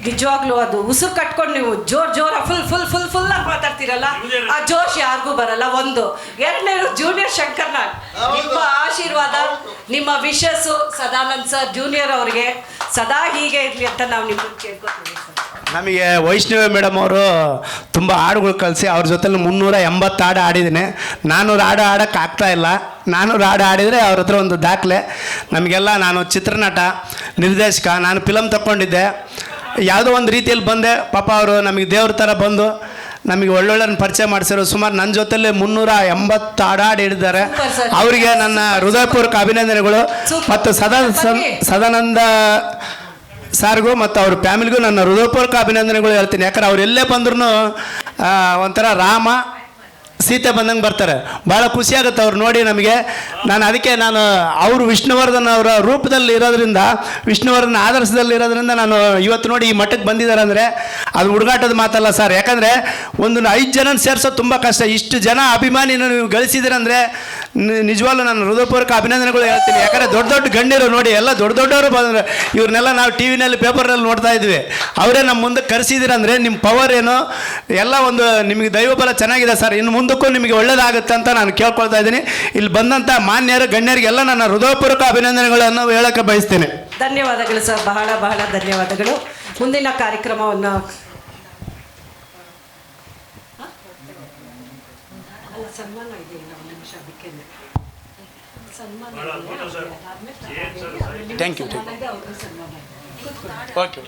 ನಿಜವಾಗ್ಲೂ ಅದು ಉಸಿರು ಕಟ್ಕೊಂಡು ನೀವು ಜೋರ ಫುಲ್ ಆಗಿ ಮಾತಾಡ್ತೀರಲ್ಲ, ಆ ಜೋಶ್ ಯಾರಿಗೂ ಬರಲ್ಲ. ಒಂದು ಎರಡನೇದು ಜೂನಿಯರ್ ಶಂಕರ್ನಾಗ್, ನಿಮ್ಮ ಆಶೀರ್ವಾದ, ನಿಮ್ಮ ವಿಶಸ್ಸು ಸದಾನಂದ್ ಸರ್ ಜೂನಿಯರ್ ಅವರಿಗೆ ಸದಾ ಹೀಗೆ ಇರಲಿ ಅಂತ ನಾವು ನಿಮ್ಮನ್ನು ಕೇಳ್ಕೊತೀವಿ ಸರ್. ನಮಗೆ ವೈಷ್ಣವಿ ಮೇಡಮ್ ಅವರು ತುಂಬ ಹಾಡುಗಳು ಕಲಿಸಿ ಅವ್ರ ಜೊತೆಲಿ 380 ಹಾಡು ಆಡಿದ್ದೀನಿ. 400 ಹಾಡು ಆಡೋಕ್ಕೆ ಆಗ್ತಾಯಿಲ್ಲ. 400 ಹಾಡು ಆಡಿದರೆ ಅವ್ರ ಹತ್ರ ಒಂದು ದಾಖಲೆ. ನಮಗೆಲ್ಲ ನಾನು ಚಿತ್ರನಟ, ನಿರ್ದೇಶಕ, ನಾನು ಫಿಲಮ್ ತಗೊಂಡಿದ್ದೆ. ಯಾವುದೋ ಒಂದು ರೀತಿಯಲ್ಲಿ ಬಂದೆ. ಪಾಪ ಅವರು ನಮಗೆ ದೇವ್ರ ಥರ ಬಂದು ನಮಗೆ ಒಳ್ಳೊಳ್ಳೆ ಪರಿಚಯ ಮಾಡಿಸಿರೋ. ಸುಮಾರು ನನ್ನ ಜೊತೆಲಿ 380 ಹಾಡು ಹಿಡಿದ್ದಾರೆ. ಅವರಿಗೆ ನನ್ನ ಹೃದಯಪೂರ್ವಕ ಅಭಿನಂದನೆಗಳು. ಮತ್ತು ಸದಾನಂದ ಸಾರ್ಗೂ ಮತ್ತು ಅವ್ರ ಫ್ಯಾಮಿಲಿಗೂ ನನ್ನ ಹೃದಯಪೂರ್ವಕ ಅಭಿನಂದನೆಗಳು ಹೇಳ್ತೀನಿ. ಯಾಕಂದ್ರೆ ಅವ್ರು ಎಲ್ಲೇ ಬಂದ್ರೂ ಒಂಥರ ರಾಮ ಸೀತೆ ಬಂದಂಗೆ ಬರ್ತಾರೆ. ಭಾಳ ಖುಷಿಯಾಗುತ್ತೆ ಅವ್ರು ನೋಡಿ ನಮಗೆ. ಅದಕ್ಕೆ ಅವರು ವಿಷ್ಣುವರ್ಧನ್ ಅವರ ರೂಪದಲ್ಲಿ ಇರೋದ್ರಿಂದ, ವಿಷ್ಣುವರ್ಧನ್ ಆದರ್ಶದಲ್ಲಿ ಇರೋದ್ರಿಂದ ನಾನು ಇವತ್ತು ನೋಡಿ ಈ ಮಟ್ಟಕ್ಕೆ ಬಂದಿದ್ದಾರೆ ಅಂದರೆ ಅದು ಹುಡುಗಾಟದ ಮಾತಲ್ಲ ಸರ್. ಯಾಕಂದರೆ ಒಂದು 5 ಜನ ಸೇರಿಸೋದು ತುಂಬ ಕಷ್ಟ. ಇಷ್ಟು ಜನ ಅಭಿಮಾನಿನ ನೀವು ಗಳಿಸಿದ್ದೀರಂದರೆ ನಿಜವಾಗ್ಲೂ ನಾನು ಹೃದಯಪೂರ್ವಕ ಅಭಿನಂದನೆಗಳು ಹೇಳ್ತೀನಿ. ಯಾಕಂದರೆ ದೊಡ್ಡ ಗಣ್ಯರು ನೋಡಿ, ಎಲ್ಲ ದೊಡ್ಡವರು ಬಂದರೆ ಇವ್ರನ್ನೆಲ್ಲ ನಾವು ಟಿ ವಿನಲ್ಲಿ ಪೇಪರ್ನಲ್ಲಿ ನೋಡ್ತಾ ಇದ್ವಿ. ಅವರೇ ನಮ್ಮ ಮುಂದೆ ಕರೆಸಿದ್ದೀರಂದರೆ ನಿಮ್ಮ ಪವರ್ ಏನು ಎಲ್ಲ ಒಂದು ನಿಮಗೆ ದೈವಬಲ ಚೆನ್ನಾಗಿದೆ ಸರ್. ಇನ್ನು ಮುಂದಕ್ಕೂ ನಿಮಗೆ ಒಳ್ಳೆಯದಾಗುತ್ತೆ ಅಂತ ನಾನು ಕೇಳ್ಕೊಳ್ತಾ ಇದ್ದೀನಿ. ಇಲ್ಲಿ ಬಂದಂಥ ಮಾನ್ಯರು ಗಣ್ಯರಿಗೆಲ್ಲ ನನ್ನ ಹೃದಯಪೂರ್ವಕ ಅಭಿನಂದನೆಗಳನ್ನು ಹೇಳೋಕ್ಕೆ ಬಯಸ್ತೇನೆ. ಧನ್ಯವಾದಗಳು ಸರ್, ಬಹಳ ಧನ್ಯವಾದಗಳು. ಮುಂದಿನ ಕಾರ್ಯಕ್ರಮವನ್ನು ಸನ್ಮಾನ ಇದೆ, ನಿಮಿಷ ಅದಕ್ಕೆ ಸನ್ಮಾನ. Thank you. ಓಕೆ.